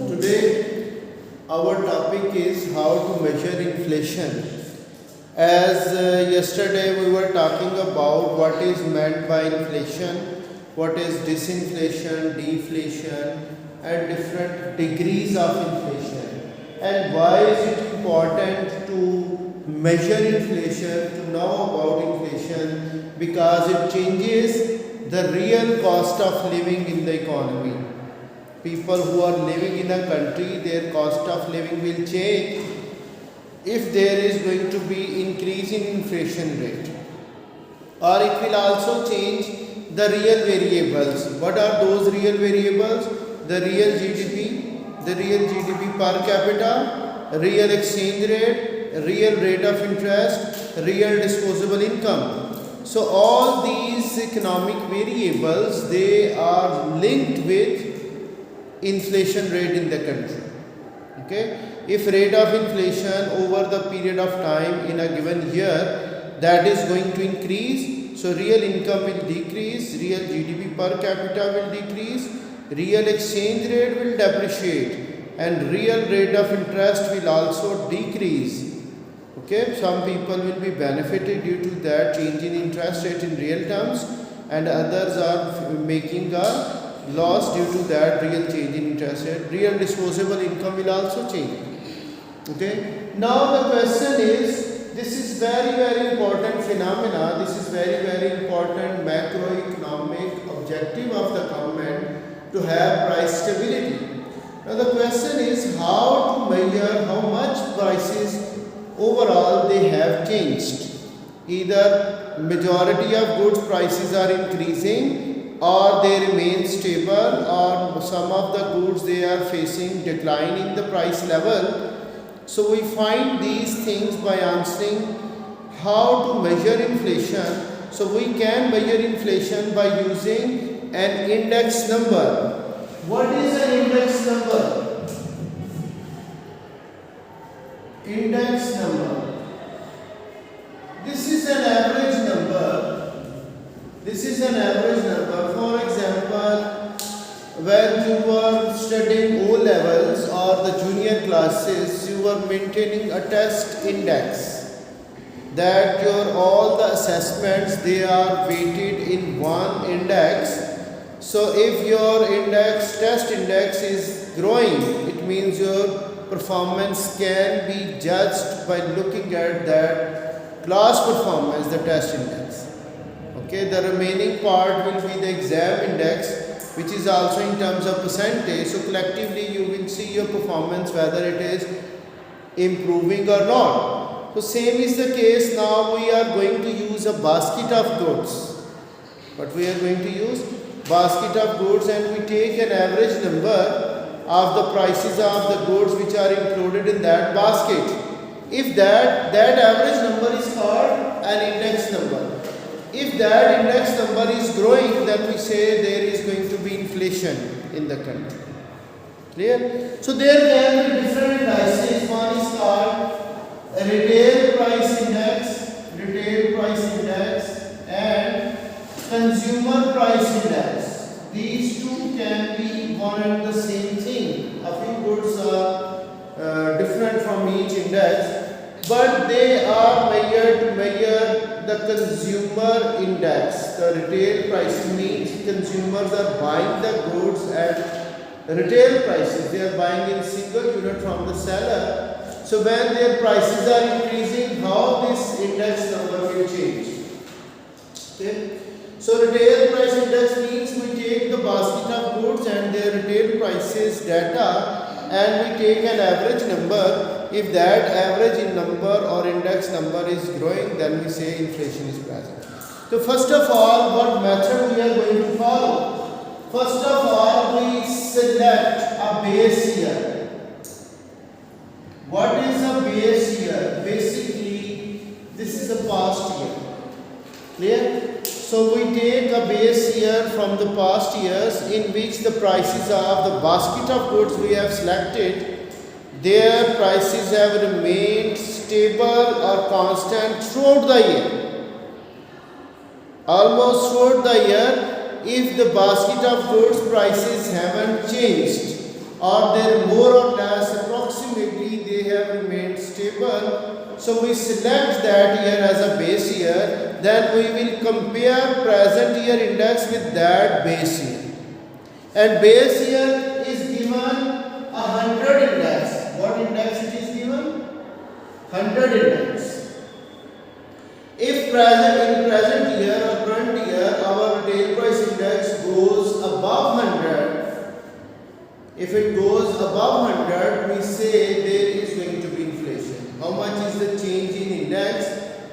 Today, our topic is how to measure inflation. As yesterday we were talking about what is meant by inflation, what is disinflation, deflation, and different degrees of inflation, and why is it important to measure inflation, to know about inflation, because it changes the real cost of living in the economy. People who are living in a country, their cost of living will change if there is going to be increase in inflation rate, or it will also change the real variables. What are those real variables? The real GDP, the real GDP per capita, real exchange rate, real rate of interest, real disposable income. So all these economic variables, they are linked with inflation rate in the country. Okay, if rate of inflation over the period of time in a given year, that is going to increase, so real income will decrease, real GDP per capita will decrease, real exchange rate will depreciate, and real rate of interest will also decrease. Okay, some people will be benefited due to that change in interest rate in real terms, and others are making a loss due to that real change in interest rate. Real disposable income will also change. Okay, now the question is, this is very important phenomena, this is very important macroeconomic objective of the government to have price stability. Now the question is how to measure how much prices overall they have changed. Either majority of goods prices are increasing, or they remain stable, or some of the goods they are facing decline in the price level. So we find these things by answering how to measure inflation. So we can measure inflation by using an index number. What is an index number? Index number. This is an average number. This is an average number. For example, when you were studying O levels or the junior classes, you were maintaining a test index, that your all the assessments, they are weighted in one index. So if your test index is growing, it means your performance can be judged by looking at that class performance, the test index. Okay, the remaining part will be the exam index, which is also in terms of percentage. So collectively you will see your performance whether it is improving or not. So same is the case. Now we are going to use a basket of goods. But we are going to use basket of goods, and we take an average number of the prices of the goods which are included in that basket. If that average number is called an index number. If that index number is growing, then we say there is going to be inflation in the country. Clear? So there can be different indices. One is called a retail price index, and consumer price index. These two can be one and the same thing. A few goods are different from each index, but they are measured to measure the consumer index. The retail prices means consumers are buying the goods at retail prices. They are buying in single unit from the seller. So when their prices are increasing, how this index number will change? Okay. So retail price index means we take the basket of goods and their retail prices data, and we take an average number. If that average in number or index number is growing, then we say inflation is present. So first of all, what method we are going to follow? First of all, we select a base year. What is a base year? Basically, this is a past year. Clear? So we take a base year from the past years in which the prices of the basket of goods we have selected, their prices have remained stable or constant throughout the year. Almost throughout the year, if the basket of goods prices haven't changed or they're more or less approximately they have remained stable. So we select that year as a base year, then we will compare present year index with that base year. And base year is given 100 index. What index it is given? 100 index. If in present year or current year our retail price index goes above 100, if it goes above 100, we say there is going to be inflation. How much is the change in index?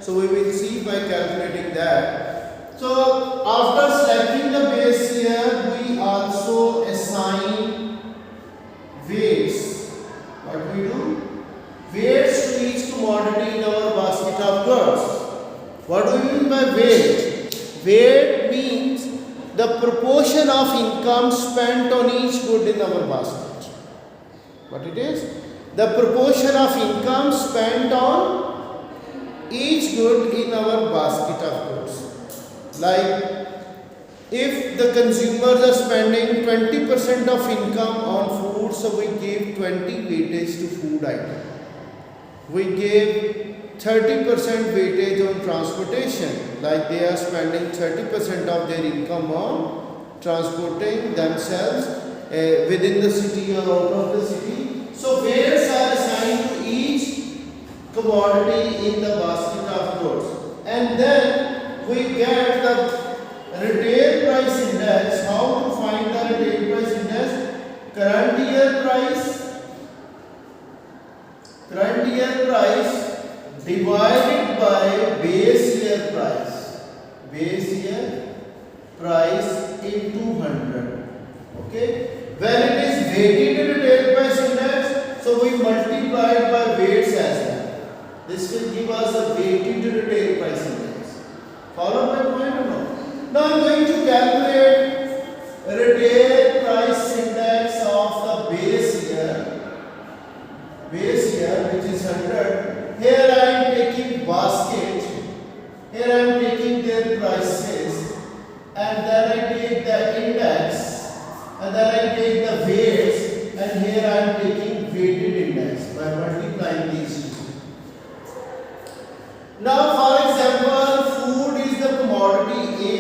So we will see by calculating that. So after selecting the base year, we also assign weights. What we do? Weights to each commodity in our basket of goods. What do we mean by weight? Weight means the proportion of income spent on each good in our basket. What it is? The proportion of income spent on each good in our basket of goods. Like if the consumers are spending 20% of income on food, so we give 20 weightage to food item. We give 30% weightage on transportation, like they are spending 30% of their income on transporting themselves within the city or out of the city. So weights are assigned to each commodity in the basket of goods, and then we get the retail price index. How to find the retail price index? Current year price divided by base year price. Base year price into 100. Okay. When it is weighted retail price index, so we multiply it by weights as well. This will give us a weighted retail price index. Follow my point or no? Now I am going to calculate retail price index of the base year which is 100. Here I am taking basket, here I am taking their prices, and then I take the index, and then I take the weights, and here I am taking weighted index by multiplying these two. Now for example, food is the commodity A.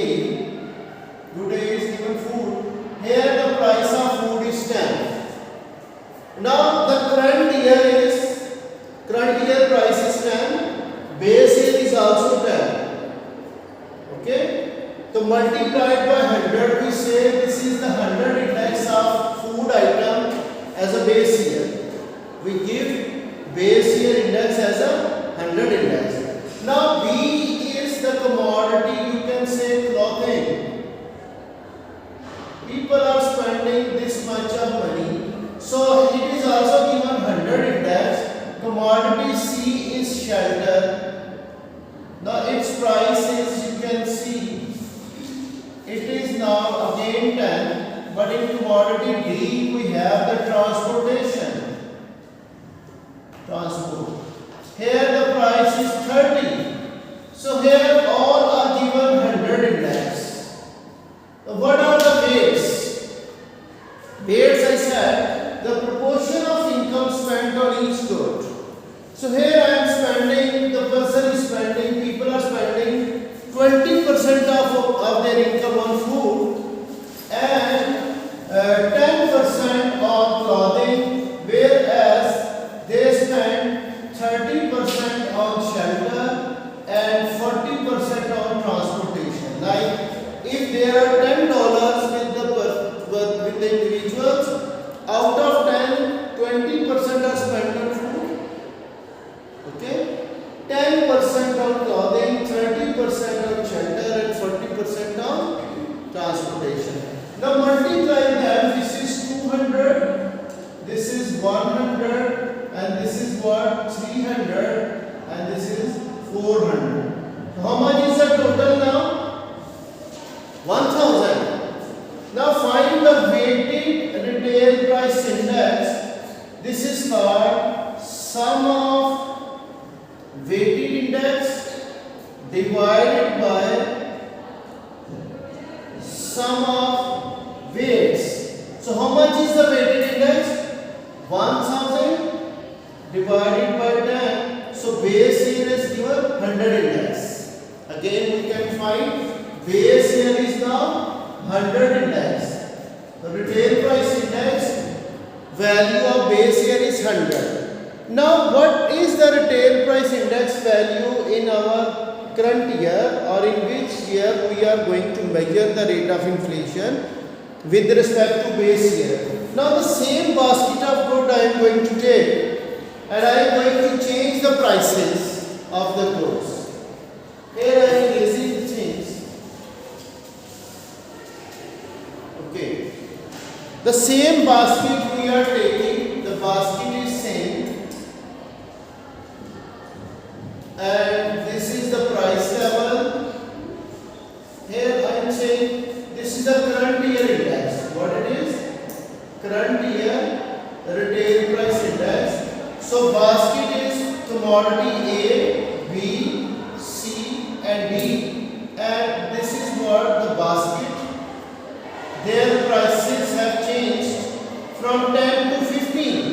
Today is given food. Here the price of food is 10. Now the current year price is 10. Base year is also 10. Okay. So multiplied by 100, we say this is the 100 index of food item as a base year. We give base year index as a 100 index. Now B is the commodity, you can say clothing. People are spending this much of money, so it is also given 100 index. Commodity C is shelter. Now its price is, you can see, it is now again 10, but in commodity D we have the transportation. Transport. Here the price is 30. So here all are given 100 index. What are the weights? Weights, I said, the proportion of income spent on each good. So here I am spending, the person is spending, people are spending 20% of their income on food and 10% on clothing, whereas they spend 30% on shelter and 40% on transportation. Like if there are $10 with the individuals, out of 10, 20% are spent on food. Okay, 10% on clothing, 30% on shelter, and 40% on transportation. Now multiply them. This is 200, this is 100, and this is what? 300, and this is 400. So how much is the total now? 1000. Now find the weighted retail price index. This is called sum of weighted index divided by sum of weights. So how much is the weighted index? 1000 divided by 10. So base here is given 100 index. Again we can find base here is now 100 index. The retail price index value of base here is 100. Now what is the retail price index value in our current year, or in which year we are going to measure the rate of inflation with respect to base year? Now the same basket of goods I am going to take and I am going to change the prices of the goods. Here I am raising the things. Okay. The same basket we are taking, the basket is same, and this is the price level. Here I am saying this is the current year index. What it is? Current year retail price index. So basket is commodity A, B, C and D, and this is what the basket. Their prices have changed from 10 to 15,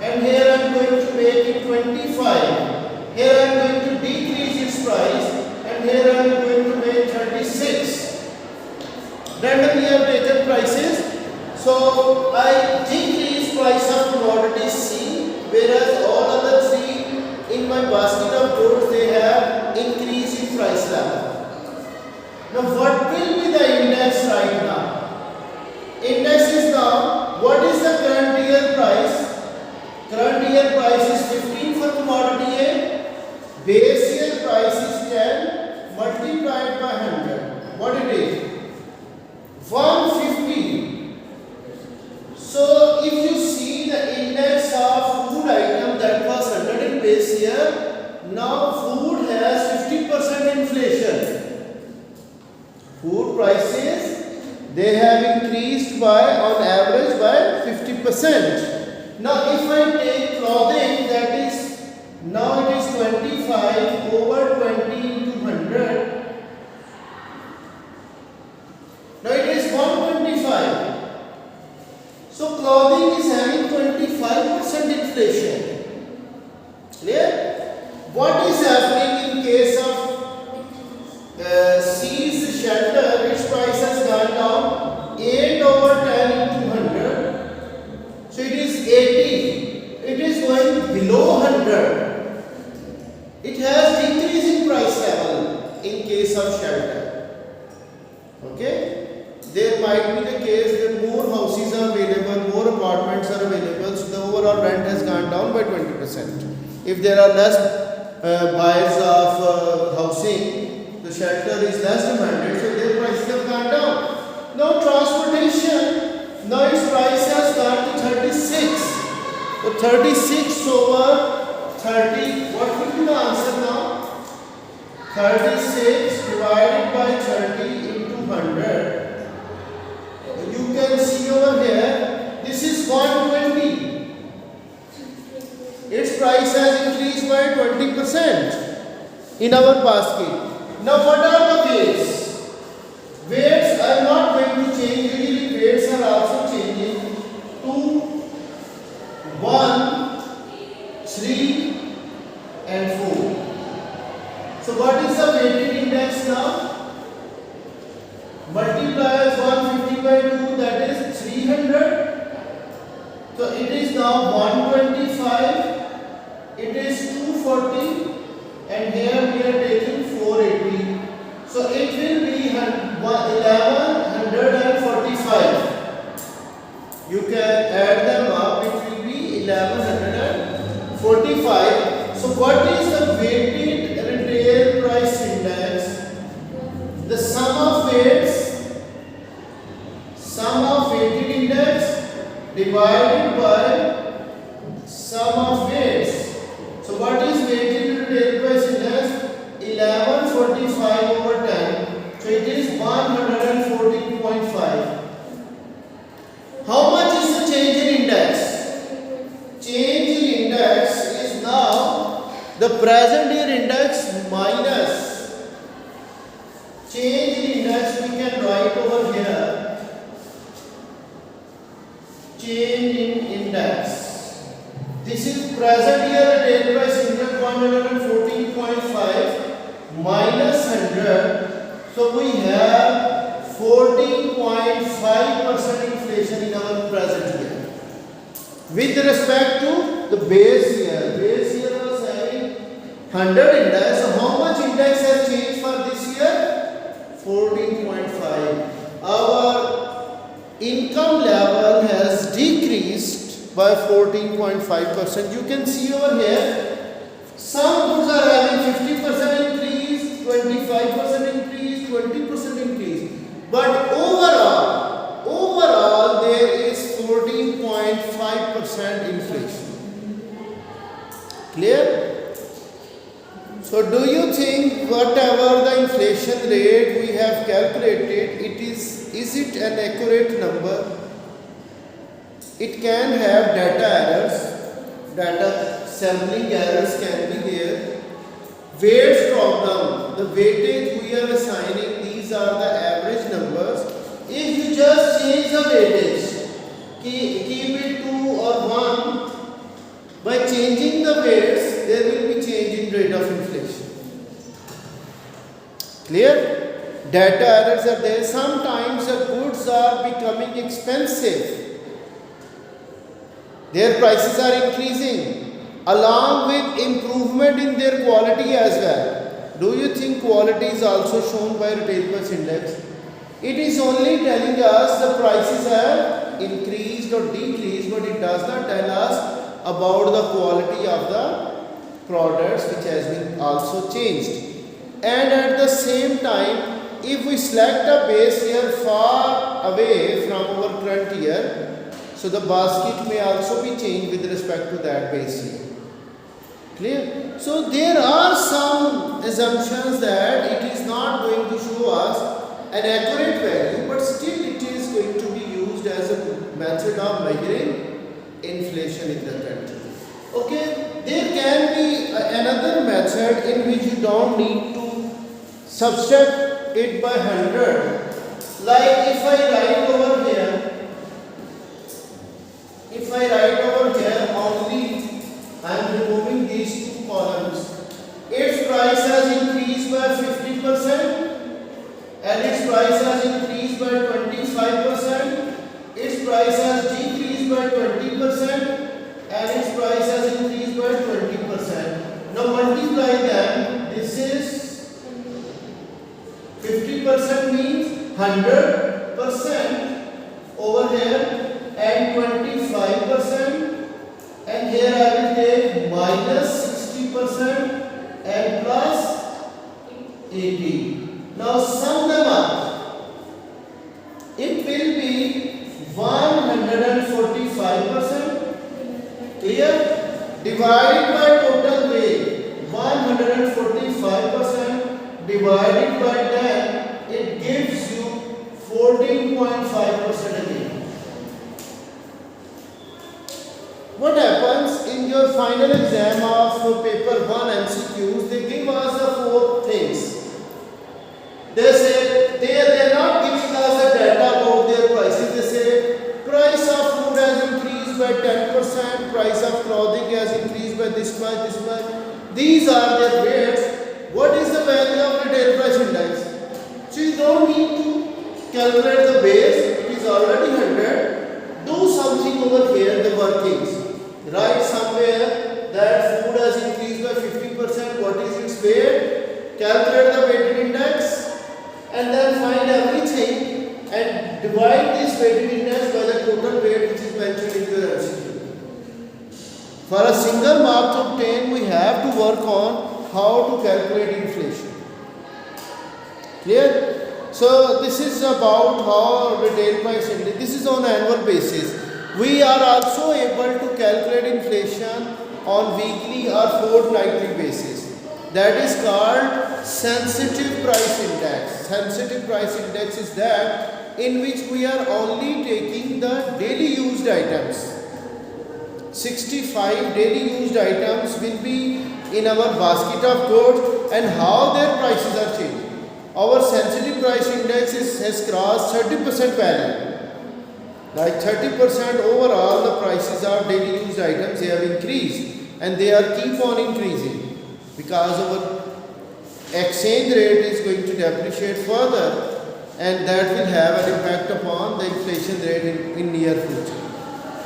and here I am going to make it 25. Here I am going to decrease its price, and here I am going to make 36. Randomly I have taken prices. So I decrease price of commodity C, whereas all other three in my basket of goods they have increase in price level. Now what will be the index right now? Index is now, what is the current year price? Current year price is 15 for commodity A. Base year price is 10 multiplied by 100. What it is? 150. So if you see the index of food item that was 100 in base year, now food has 50% inflation. Food prices, they have increased by on average by 50%. Now if I take clothing, that is, now it is 25 over 20 into 100. Now it is 125. So clothing is having 25% inflation. Clear? What is happening in case of C's shelter? Its price has gone down 8 over 10 into 100. So it is 80. It is going below 100. It has decreasing price level in case of shelter. Okay? There might be the case that more houses are available, more apartments are available, so the overall rent has gone down by 20%. If there are less buyers of housing, the shelter is less demanded, so their prices have gone down. Now transportation, now its price has gone to 36. So 36 over 30, what will be the answer now? 36 divided by 30 into 100. You can see over here, this is 120. Its price has increased by 20% in our basket. Now what are the weights? Weights I am not going to change. Usually weights are also changing. 2, 1, 3 and 4. So what is the weighted index now? Multiply 150 by 2, that is 300. So it is now 125. It is 240, and here we are taking 480. So it will be 1145. You can add them up, it will be 1145. So what is the weighted retail price index? The sum of weights, sum of weighted index divided by sum of weights. So what is weighted retail price index? 1145 over 10. So it is 114.5. How much is the change in index? Change in index is now the present year index minus change in index. We can write over This is present year retail price index 114.5 minus 100. So we have 14.5% inflation in our present year. With respect to the base year was having 100 index. So how much index has changed for this year? 14.5. Our income level has decreased by 14.5%. You can see over here, some goods are having 50% increase, 25% increase, 20% increase. But overall there is 14.5% inflation. Clear? So do you think whatever the inflation rate we have calculated, is it an accurate number? It can have data errors, data sampling errors can be there. Weights problem, the weightage we are assigning, these are the average numbers. If you just change the weightage, keep it 2 or 1, by changing the weights, there will be change in rate of inflation. Clear? Data errors are there. Sometimes the goods are becoming expensive. Their prices are increasing along with improvement in their quality as well. Do you think quality is also shown by retail price index? It is only telling us the prices have increased or decreased, but it does not tell us about the quality of the products which has been also changed. And at the same time, if we select a base year far away from our current year, so the basket may also be changed with respect to that base year. Clear? So there are some assumptions that it is not going to show us an accurate value, but still it is going to be used as a method of measuring inflation in the country. Okay, there can be another method in which you don't need to subtract it by 100. Like if I write over here only, I am removing these two columns. Its price has increased by 50% and its price has increased by 25%. Its price has decreased by 20% and its price has increased by 20%. Now multiply them. This is 50% means 100% over here and 25%, and here I will take minus 60% and plus 80. Now sum them up. It will be 145%. Clear? Divided by total weight, 145% divided by 10, it gives you 14.5% again. What happens in your final exam of paper 1 MCQs? They give us the 4 things. They say they are not giving us the data about their prices. They say price of food has increased by 10%, price of clothing has increased by this much, this much. These are their weights. What is the value of retail price index? So you don't need to calculate the base. It is already 100. Do something over here, the workings. Write somewhere that food has increased by 50%. What is its weight? Calculate the weighted index and then find everything and divide this weighted index by the total weight which is mentioned in your MCQ. For a single mark to obtain, we have to work on how to calculate inflation. Clear? So this is about how retail price index. This is on annual basis. We are also able to calculate inflation on weekly or fortnightly basis. That is called sensitive price index. Sensitive price index is that in which we are only taking the daily used items. 65 daily used items will be in our basket of goods and how their prices are changing. Our sensitive price index has crossed 30% value. Like 30% overall, the prices of daily used items they have increased, and they are keep on increasing because our exchange rate is going to depreciate further, and that will have an impact upon the inflation rate in near future.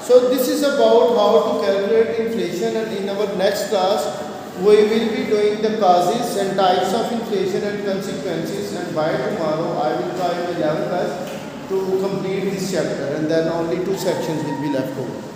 So this is about how to calculate inflation, and in our next class we will be doing the causes and types of inflation and consequences, and by tomorrow I will try my level best to complete this chapter, and then only two sections will be left over.